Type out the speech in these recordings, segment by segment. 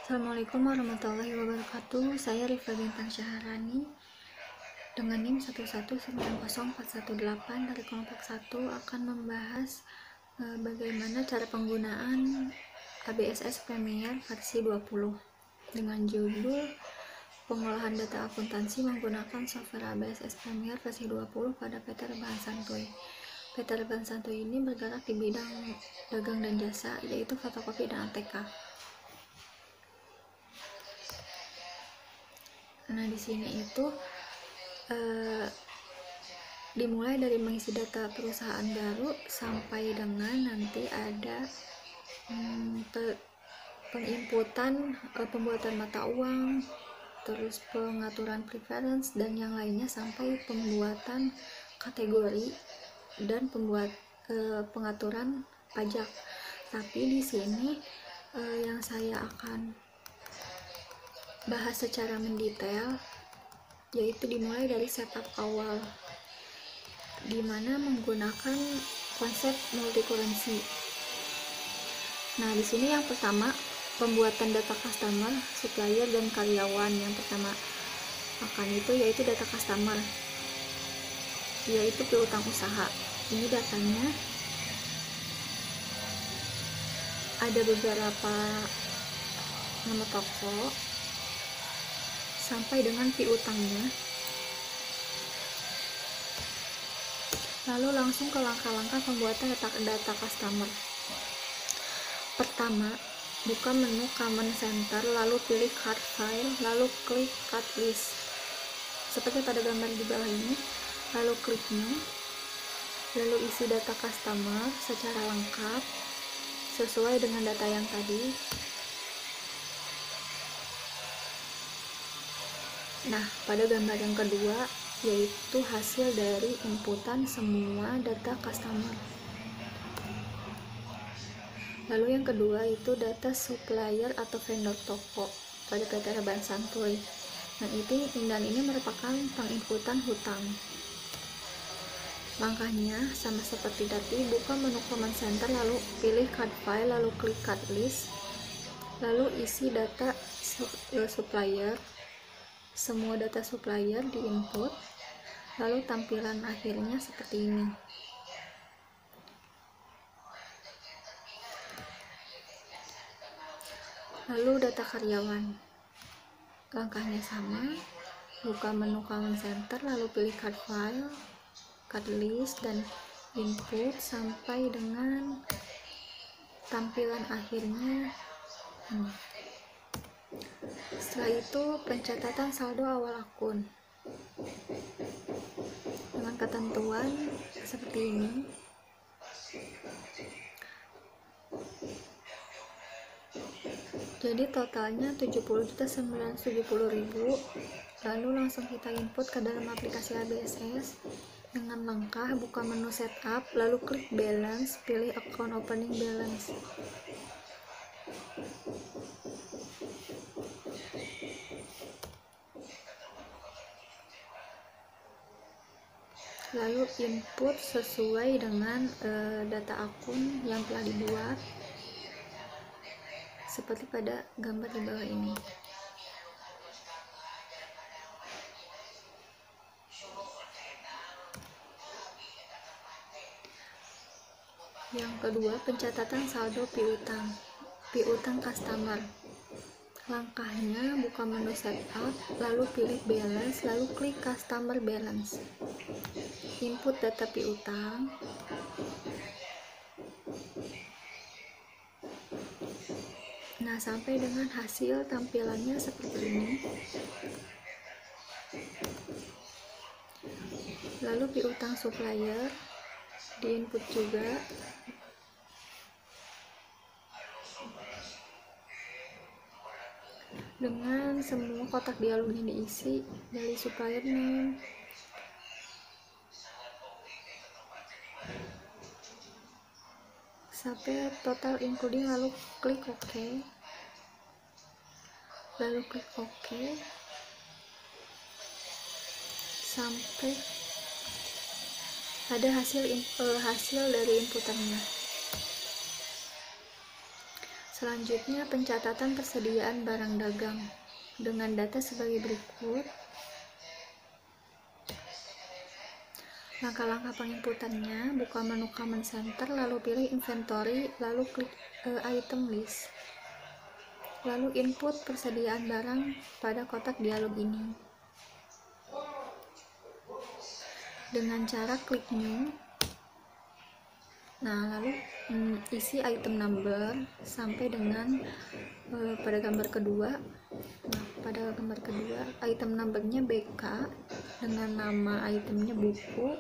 Assalamualaikum warahmatullahi wabarakatuh. Saya Rifda Bintang Syaharani dengan NIM 1190418 dari kelompok 1 akan membahas bagaimana cara penggunaan ABSS Premier versi 20 dengan judul pengolahan data akuntansi menggunakan software ABSS Premier versi 20 pada PT Rebahan Santuy. PT Rebahan Santuy ini bergerak di bidang dagang dan jasa, yaitu fotokopi dan ATK. Nah, di sini itu dimulai dari mengisi data perusahaan baru sampai dengan nanti ada penginputan pembuatan mata uang, terus pengaturan preference dan yang lainnya sampai pembuatan kategori dan pengaturan pajak. Tapi di sini yang saya akan bahas secara mendetail yaitu dimulai dari setup awal, dimana menggunakan konsep multi currency. Nah, di sini yang pertama pembuatan data customer, supplier dan karyawan. Yang pertama akan itu yaitu data customer, yaitu piutang usaha. Ini datanya ada beberapa nama toko sampai dengan piutangnya. Lalu langsung ke langkah-langkah pembuatan data customer. Pertama, buka menu Command Center, lalu pilih Card File, lalu klik Cut List seperti pada gambar di bawah ini. Lalu klik New, lalu isi data customer secara lengkap sesuai dengan data yang tadi. Nah, pada gambar yang kedua yaitu hasil dari inputan semua data customer. Lalu yang kedua itu data supplier atau vendor toko pada PT Rebahan Santuy. Dan ini merupakan penginputan hutang. Langkahnya sama seperti tadi, buka menu Command Center, lalu pilih Card File, lalu klik Cut List, lalu isi data supplier. Semua data supplier diinput, lalu tampilan akhirnya seperti ini. Lalu data karyawan, langkahnya sama, buka menu Command Center, lalu pilih Card File, Cut List, dan input sampai dengan tampilan akhirnya ini. Setelah itu pencatatan saldo awal akun dengan ketentuan seperti ini. Jadi totalnya 70.970.000. Lalu langsung kita input ke dalam aplikasi ABSS dengan langkah buka menu setup, lalu klik balance, pilih account opening balance. Lalu input sesuai dengan data akun yang telah dibuat seperti pada gambar di bawah ini. Yang kedua, pencatatan saldo piutang customer. Langkahnya buka menu setup, lalu pilih balance, lalu klik customer balance. Input data piutang. Nah, sampai dengan hasil tampilannya seperti ini. Lalu piutang supplier diinput juga. Dengan semua kotak dialognya diisi dari supplier name, sampai total including, lalu klik OK, lalu klik OK sampai ada hasil dari inputannya. Selanjutnya, pencatatan persediaan barang dagang dengan data sebagai berikut. Langkah-langkah penginputannya: buka menu Command Center, lalu pilih Inventory, lalu klik Item List. Lalu input persediaan barang pada kotak dialog ini. Dengan cara klik New. Nah, lalu isi item number sampai dengan pada gambar kedua. Nah, pada gambar kedua item numbernya BK dengan nama itemnya buku.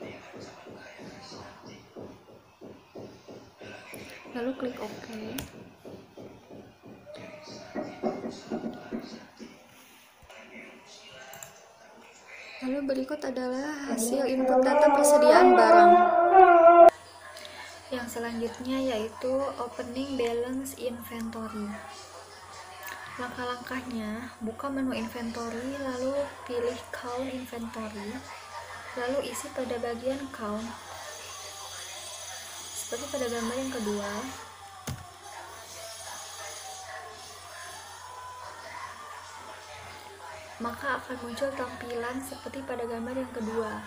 Lalu klik OK. Lalu berikut adalah hasil input data persediaan barang. Yang selanjutnya yaitu opening balance inventory. Langkah-langkahnya: buka menu inventory, lalu pilih count inventory, lalu isi pada bagian count seperti pada gambar yang kedua. Maka akan muncul tampilan seperti pada gambar yang kedua.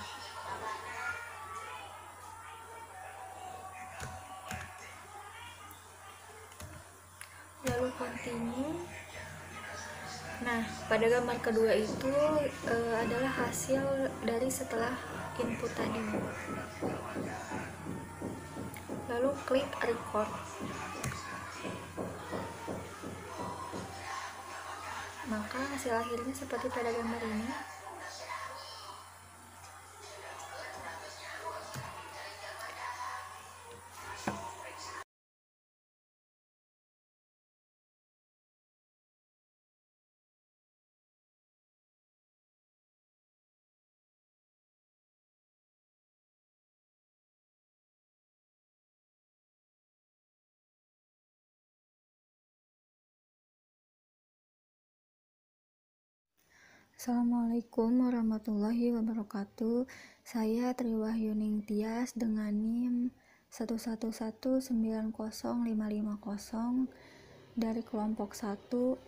Lalu continue. Nah, pada gambar kedua itu adalah hasil dari setelah input tadi. Lalu klik record. Maka hasil akhirnya seperti pada gambar ini. Assalamualaikum warahmatullahi wabarakatuh. Saya Triwahyuning Tias dengan NIM 111905550 dari kelompok 1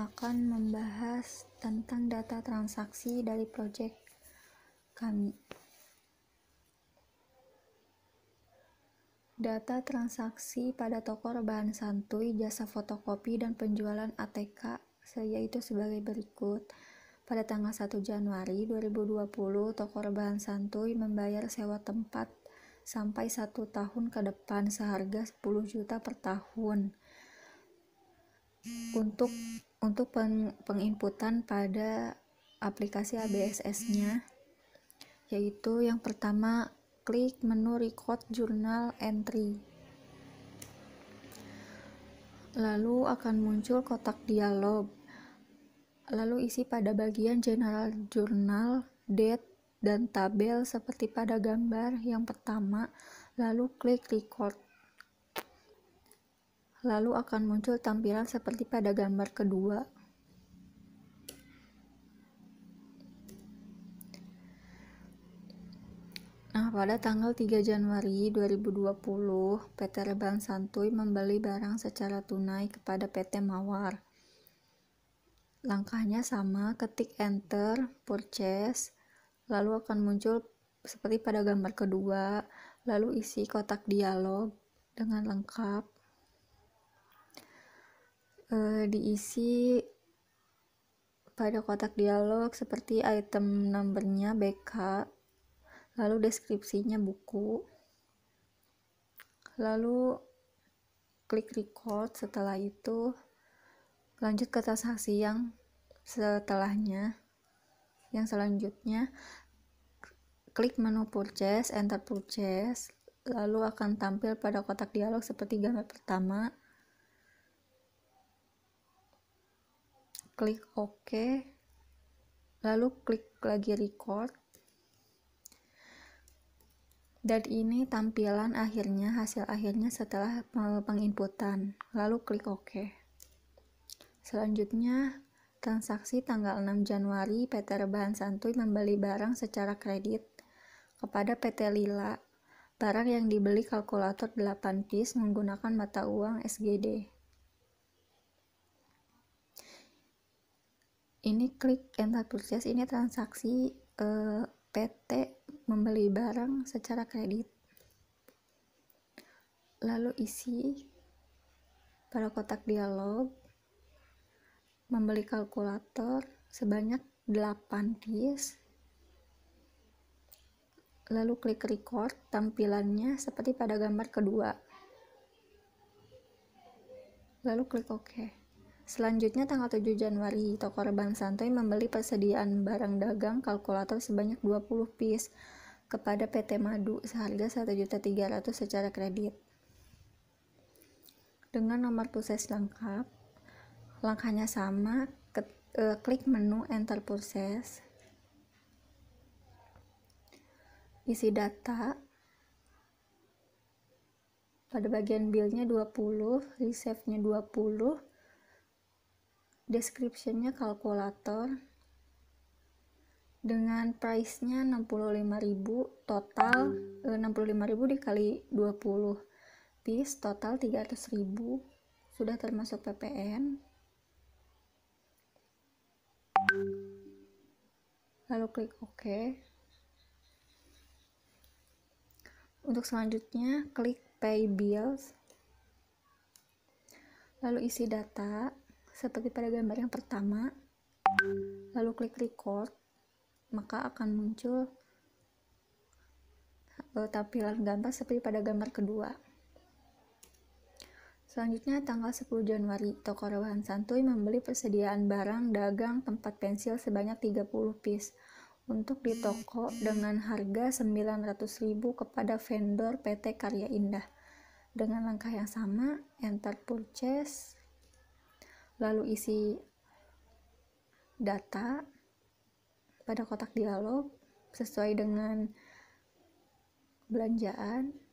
akan membahas tentang data transaksi dari proyek kami. Data transaksi pada toko rebahan santuy, jasa fotokopi, dan penjualan ATK yaitu sebagai berikut. Pada tanggal 1 Januari 2020, toko rebahan santuy membayar sewa tempat sampai 1 tahun ke depan seharga 10 juta per tahun. Untuk penginputan pada aplikasi ABSS-nya, yaitu yang pertama, klik menu Record Journal Entry. Lalu akan muncul kotak dialog. Lalu isi pada bagian General Journal, Date, dan tabel seperti pada gambar yang pertama, lalu klik Record. Lalu akan muncul tampilan seperti pada gambar kedua. Nah, pada tanggal 3 Januari 2020, PT Rebahan Santuy membeli barang secara tunai kepada PT Mawar. Langkahnya sama, ketik enter, purchase, lalu akan muncul seperti pada gambar kedua, lalu isi kotak dialog dengan lengkap. Diisi pada kotak dialog seperti item numbernya BK, lalu deskripsinya buku, lalu klik record. Setelah itu lanjut ke transaksi yang setelahnya. Yang selanjutnya klik menu purchase, enter purchase, lalu akan tampil pada kotak dialog seperti gambar pertama. Klik OK, lalu klik lagi record. Dan ini tampilan akhirnya, hasil akhirnya setelah penginputan. Lalu klik OK. Selanjutnya, transaksi tanggal 6 Januari, PT Rebahan Santuy membeli barang secara kredit kepada PT Lila. Barang yang dibeli kalkulator 8 piece menggunakan mata uang SGD. Ini klik enter purchase, ini transaksi PT membeli barang secara kredit. Lalu isi pada kotak dialog membeli kalkulator sebanyak 8 piece. Lalu klik record, tampilannya seperti pada gambar kedua. Lalu klik OK. Selanjutnya tanggal 7 Januari, toko Reban Santuy membeli persediaan barang dagang kalkulator sebanyak 20 piece kepada PT Madu seharga 1.300.000 secara kredit. Dengan nomor purchase lengkap, langkahnya sama, klik menu enter purchase, isi data, pada bagian billnya 20, receive-nya 20, description-nya kalkulator, dengan price-nya 65.000, total 65.000 dikali 20 piece, total 300.000, sudah termasuk PPN. Lalu klik OK. Untuk selanjutnya klik Pay Bills, lalu isi data seperti pada gambar yang pertama, lalu klik Record, maka akan muncul tampilan gambar seperti pada gambar kedua. Selanjutnya tanggal 10 Januari, toko Reban Santuy membeli persediaan barang dagang tempat pensil sebanyak 30 piece untuk di toko dengan harga 900.000 kepada vendor PT Karya Indah. Dengan langkah yang sama, enter purchase, lalu isi data pada kotak dialog sesuai dengan belanjaan.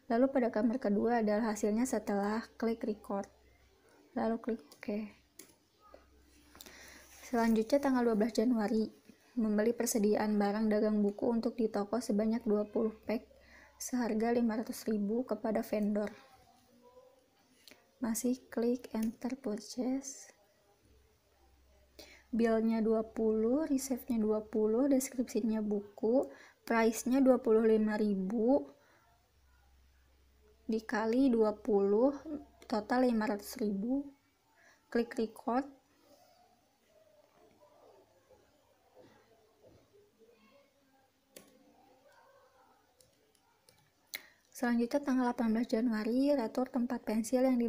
Lalu pada gambar kedua adalah hasilnya setelah klik record, lalu klik OK. Selanjutnya tanggal 12 Januari, membeli persediaan barang dagang buku untuk di toko sebanyak 20 pack seharga 500.000 kepada vendor. Masih klik enter purchase, billnya 20, receive-nya 20, deskripsinya buku, price-nya 25.000 dikali 20, total 500.000, klik record. Selanjutnya tanggal 18 Januari, retur tempat pensil yang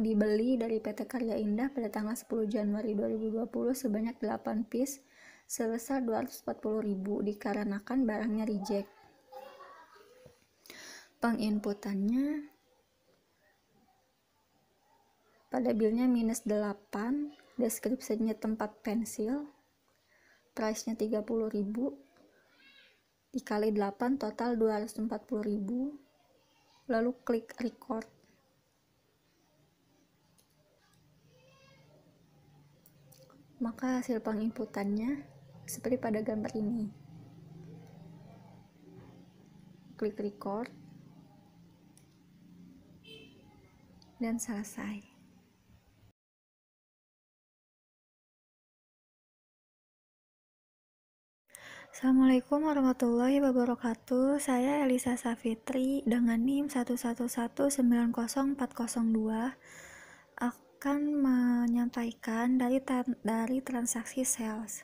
dibeli dari PT Karya Indah pada tanggal 10 Januari 2020 sebanyak 8 piece sebesar 240.000 dikarenakan barangnya reject. Penginputannya pada billnya minus 8, deskripsinya tempat pensil, price-nya 30.000 dikali 8, total 240.000, lalu klik record. Maka hasil penginputannya seperti pada gambar ini. Klik record dan selesai. Assalamualaikum warahmatullahi wabarakatuh. Saya Elisa Safitri dengan NIM 111900402 akan menyampaikan dari transaksi sales.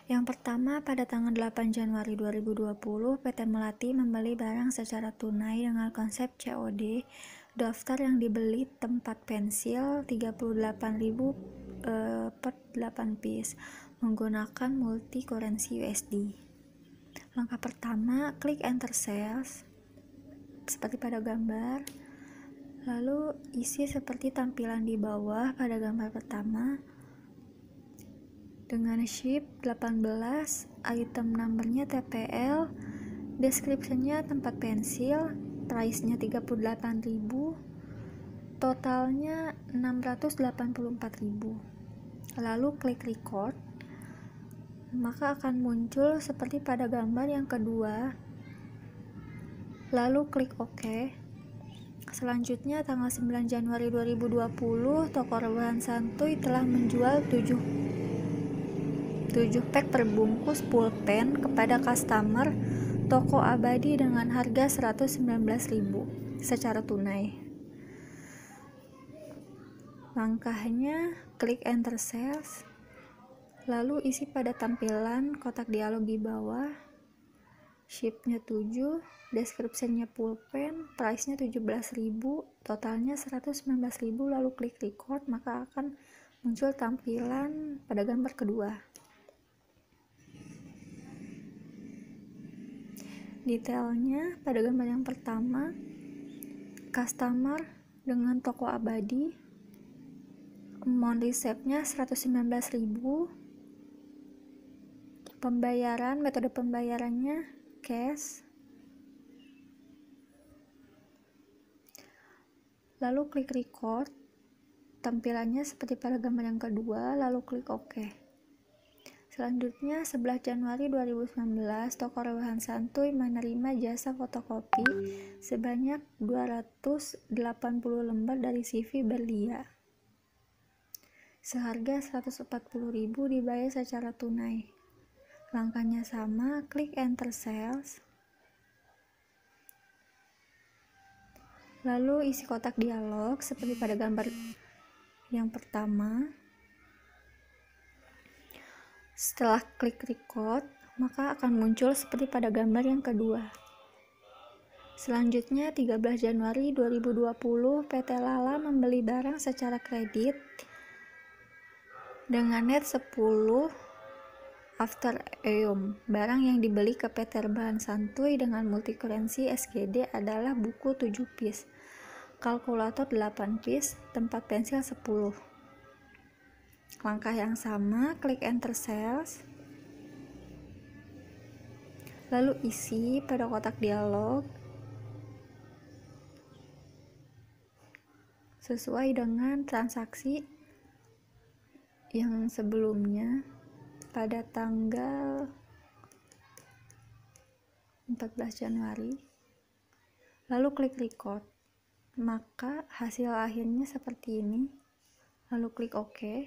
Yang pertama, pada tanggal 8 Januari 2020, PT Melati membeli barang secara tunai dengan konsep COD. Daftar yang dibeli tempat pensil 38.000 per 8 piece menggunakan multi currency USD. Langkah pertama, klik enter sales seperti pada gambar, lalu isi seperti tampilan di bawah pada gambar pertama dengan ship 18, item numbernya TPL, deskripsinya tempat pensil, price-nya 38.000, totalnya 684.000. Lalu klik record, maka akan muncul seperti pada gambar yang kedua, lalu klik OK. Selanjutnya, tanggal 9 Januari 2020, toko rebahan santuy telah menjual 7 pack perbungkus pulpen kepada customer toko Abadi dengan harga 119.000 secara tunai. Langkahnya, klik enter sales, lalu isi pada tampilan kotak dialog di bawah, shipnya 7, description-nya pulpen, price-nya 17.000, totalnya 119.000, lalu klik record, maka akan muncul tampilan pada gambar kedua. Detailnya pada gambar yang pertama, customer dengan toko Abadi, amount resepnya 119.000, pembayaran, metode pembayarannya cash, lalu klik record, tampilannya seperti pada gambar yang kedua, lalu klik OK. Selanjutnya, 11 Januari 2019, toko rebahan santuy menerima jasa fotokopi sebanyak 280 lembar dari CV Berlia. Seharga 140.000 dibayar secara tunai. Langkahnya sama, klik enter sales. Lalu isi kotak dialog seperti pada gambar yang pertama. Setelah klik record, maka akan muncul seperti pada gambar yang kedua. Selanjutnya, 13 Januari 2020, PT Lala membeli barang secara kredit dengan net 10 after EOM. Barang yang dibeli ke PT Rebahan Santuy dengan multi currency SGD adalah buku 7 piece, kalkulator 8 piece, tempat pensil 10. Langkah yang sama, klik enter sales, lalu isi pada kotak dialog sesuai dengan transaksi yang sebelumnya pada tanggal 14 Januari, lalu klik record, maka hasil akhirnya seperti ini, lalu klik OK.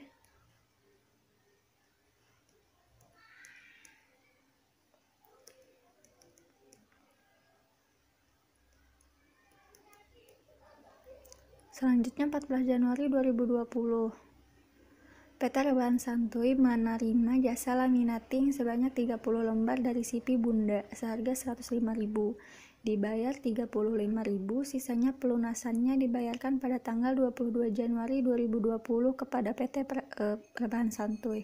Selanjutnya, 14 Januari 2020, PT Rebahan Santuy menerima jasa laminating sebanyak 30 lembar dari CV Bunda seharga 105.000. Dibayar 35.000, sisanya pelunasannya dibayarkan pada tanggal 22 Januari 2020 kepada PT Rebahan Santuy.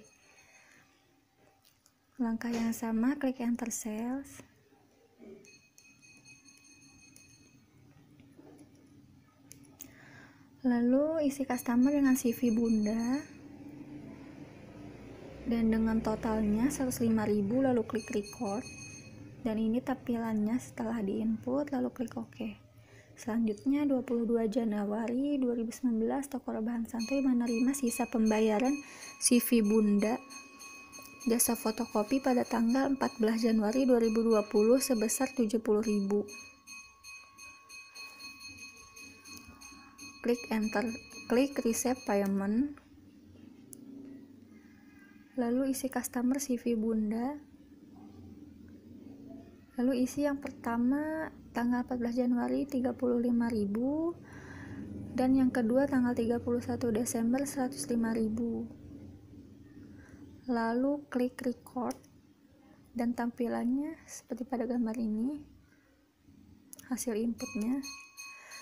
Langkah yang sama, klik enter sales. Lalu isi customer dengan CV Bunda dan dengan totalnya 105.000, lalu klik record, dan ini tampilannya setelah diinput, lalu klik OK. Selanjutnya, 22 Januari 2019, toko Rebahan Santuy menerima sisa pembayaran CV Bunda jasa fotokopi pada tanggal 14 Januari 2020 sebesar 70.000. Klik receive payment, lalu isi customer CV Bunda, lalu isi yang pertama tanggal 14 Januari 35.000 dan yang kedua tanggal 31 Desember 105.000, lalu klik record dan tampilannya seperti pada gambar ini, hasil inputnya.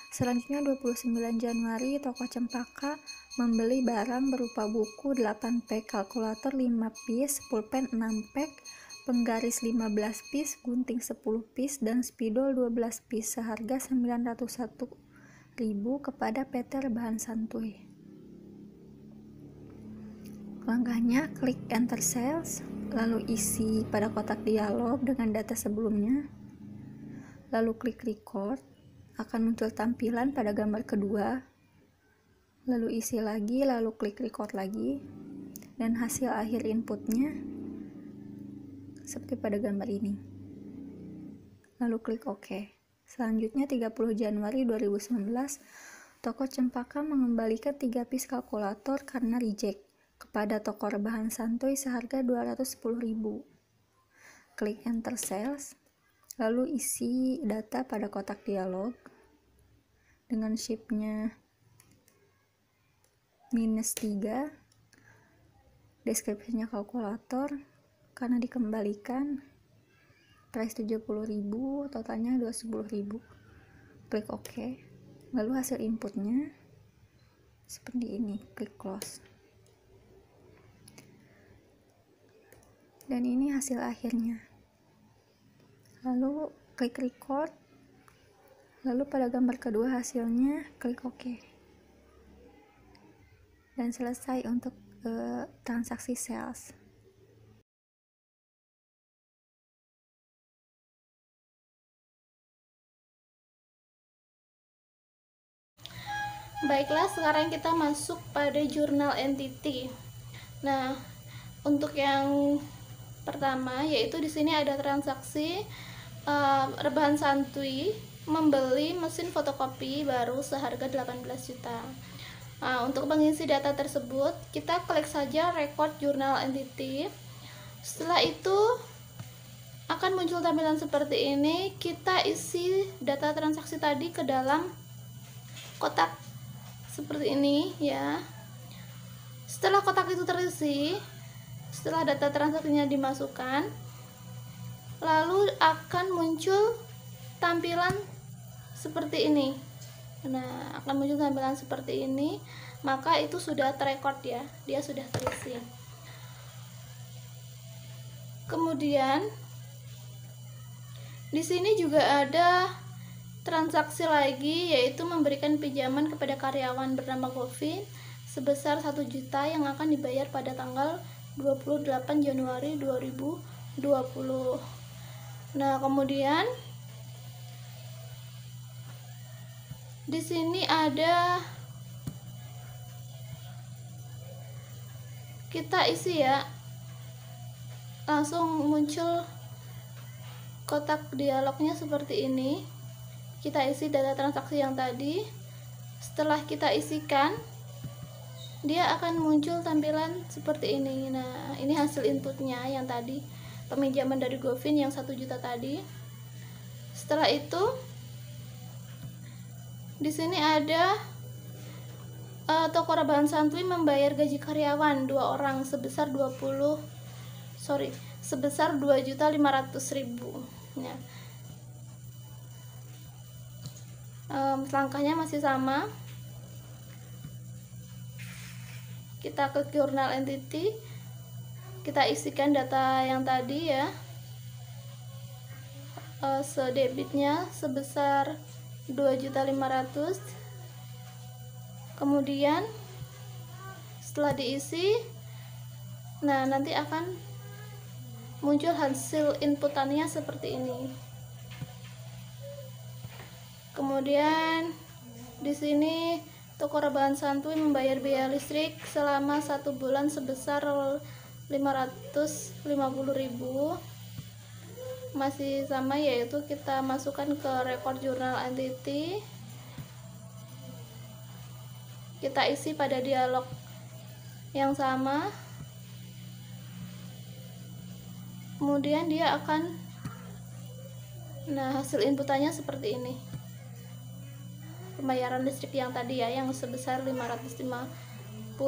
Selanjutnya, 29 Januari, toko Cempaka membeli barang berupa buku 8 pack, kalkulator 5 piece, pulpen 6 pack, penggaris 15 piece, gunting 10 piece, dan spidol 12 piece seharga 901.000 kepada PT Rebahan Santuy. Langkahnya, klik enter sales, lalu isi pada kotak dialog dengan data sebelumnya, lalu klik record. Akan muncul tampilan pada gambar kedua, lalu isi lagi, lalu klik record lagi, dan hasil akhir inputnya seperti pada gambar ini, lalu klik OK. Selanjutnya 30 Januari 2019, toko Cempaka mengembalikan 3 piece kalkulator karena reject kepada toko rebahan santuy seharga 210.000. Klik enter sales, lalu isi data pada kotak dialog dengan shipnya -3, deskripsinya kalkulator, karena dikembalikan, price 70.000, totalnya 210.000. Klik OK, lalu hasil inputnya seperti ini, klik close. Dan ini hasil akhirnya. Lalu klik record, lalu pada gambar kedua hasilnya klik OK. Dan selesai untuk transaksi sales. Baiklah, sekarang kita masuk pada jurnal entity. Nah, untuk yang pertama yaitu di sini ada transaksi rebahan santuy membeli mesin fotokopi baru seharga 18 juta. Untuk mengisi data tersebut, kita klik saja record jurnal entity. Setelah itu akan muncul tampilan seperti ini. Kita isi data transaksi tadi ke dalam kotak seperti ini ya. Setelah kotak itu terisi, setelah data transaksinya dimasukkan, lalu akan muncul tampilan seperti ini. Nah, akan muncul tampilan seperti ini, maka itu sudah terrecord ya, dia sudah terisi. Kemudian di sini juga ada transaksi lagi, yaitu memberikan pinjaman kepada karyawan bernama Govin sebesar 1 juta yang akan dibayar pada tanggal 28 Januari 2020. Nah, kemudian di sini ada, kita isi ya, langsung muncul kotak dialognya seperti ini. Kita isi data transaksi yang tadi. Setelah kita isikan, dia akan muncul tampilan seperti ini. Nah, ini hasil inputnya yang tadi, peminjaman dari Govin yang 1 juta tadi. Setelah itu di sini ada toko rebahan santuy membayar gaji karyawan 2 orang sebesar 2.500.000. Ya. Langkahnya masih sama. Kita ke jurnal entity, kita isikan data yang tadi ya. Debitnya sebesar 2.500.000. Kemudian setelah diisi, nah nanti akan muncul hasil inputannya seperti ini. Kemudian di sini toko rebahan santuy membayar biaya listrik selama 1 bulan sebesar 550.000. Masih sama, yaitu kita masukkan ke record jurnal entity. Kita isi pada dialog yang sama. Kemudian dia akan, nah hasil inputannya seperti ini. Pembayaran listrik yang tadi ya, yang sebesar 550.000.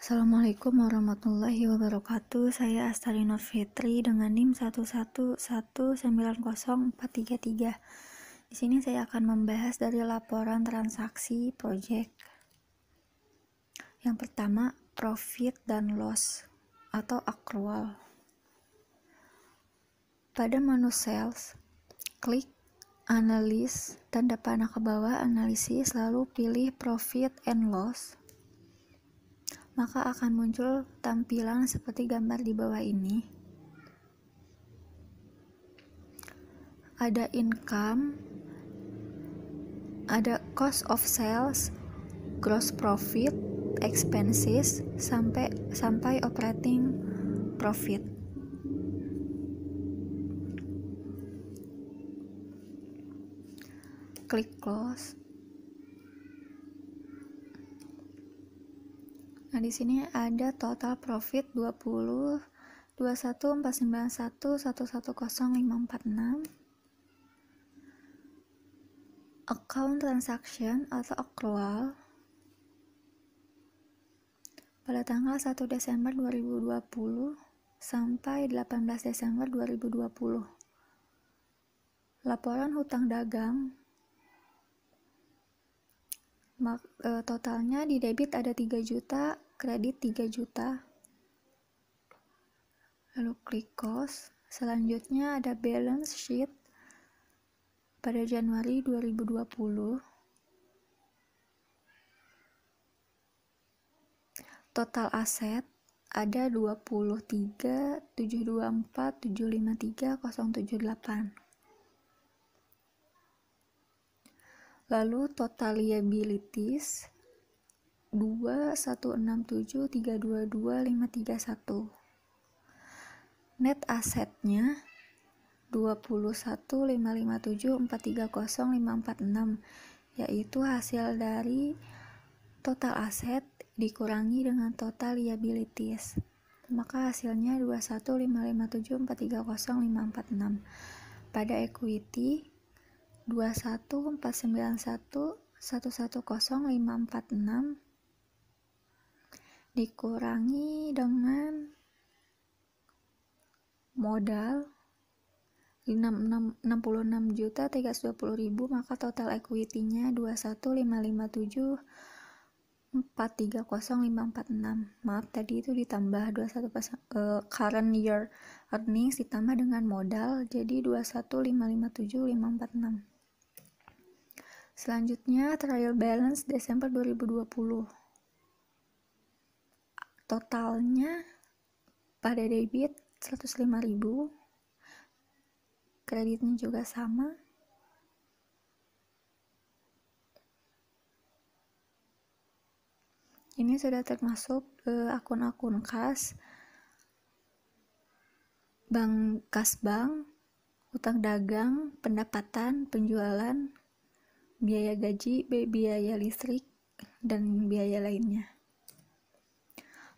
Assalamualaikum warahmatullahi wabarakatuh. Saya Astari Nur Fitri dengan NIM 111190433. Di sini saya akan membahas dari laporan transaksi project. Yang pertama, profit dan loss atau accrual. Pada menu sales, klik analis, tanda panah ke bawah analisis, lalu pilih profit and loss. Maka akan muncul tampilan seperti gambar di bawah ini. Ada income, ada cost of sales, gross profit, expenses, sampai operating profit. klik close. Nah, di sini ada total profit 20 21.491.110.546, account transaction atau accrual pada tanggal 1 Desember 2020 sampai 18 Desember 2020. Laporan hutang dagang totalnya di debit ada 3 juta, kredit 3 juta. Lalu klik cost. Selanjutnya ada balance sheet pada Januari 2020. Total aset ada 23.724.753.078. Lalu total liabilities 2.167.322.531. Net asetnya 21.557.430.546, yaitu hasil dari total aset dikurangi dengan total liabilities. Maka hasilnya 21.557.430.546. Pada equity 21.491.110.546 dikurangi dengan modal 66.320.000, maka total equity-nya 21.557.430.546. Maaf, tadi itu ditambah 21 current year earnings ditambah dengan modal, jadi 21.557.546. Selanjutnya trial balance Desember 2020. Totalnya pada debit 105.000, kreditnya juga sama. Ini sudah termasuk akun-akun kas bank, hutang dagang, pendapatan, penjualan, biaya gaji, biaya listrik, dan biaya lainnya.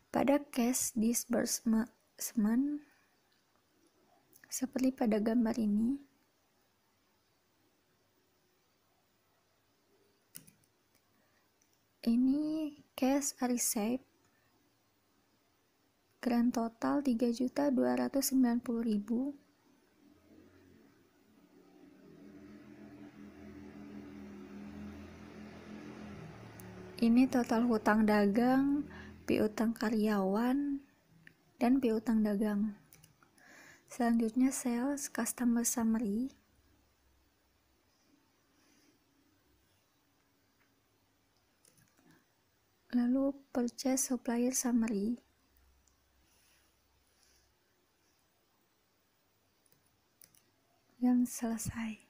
Pada cash disbursement seperti pada gambar ini, cash receipt grand total 3.290.000. Ini total hutang dagang, piutang karyawan, dan piutang dagang. Selanjutnya sales customer summary. Lalu purchase supplier summary. Dan selesai.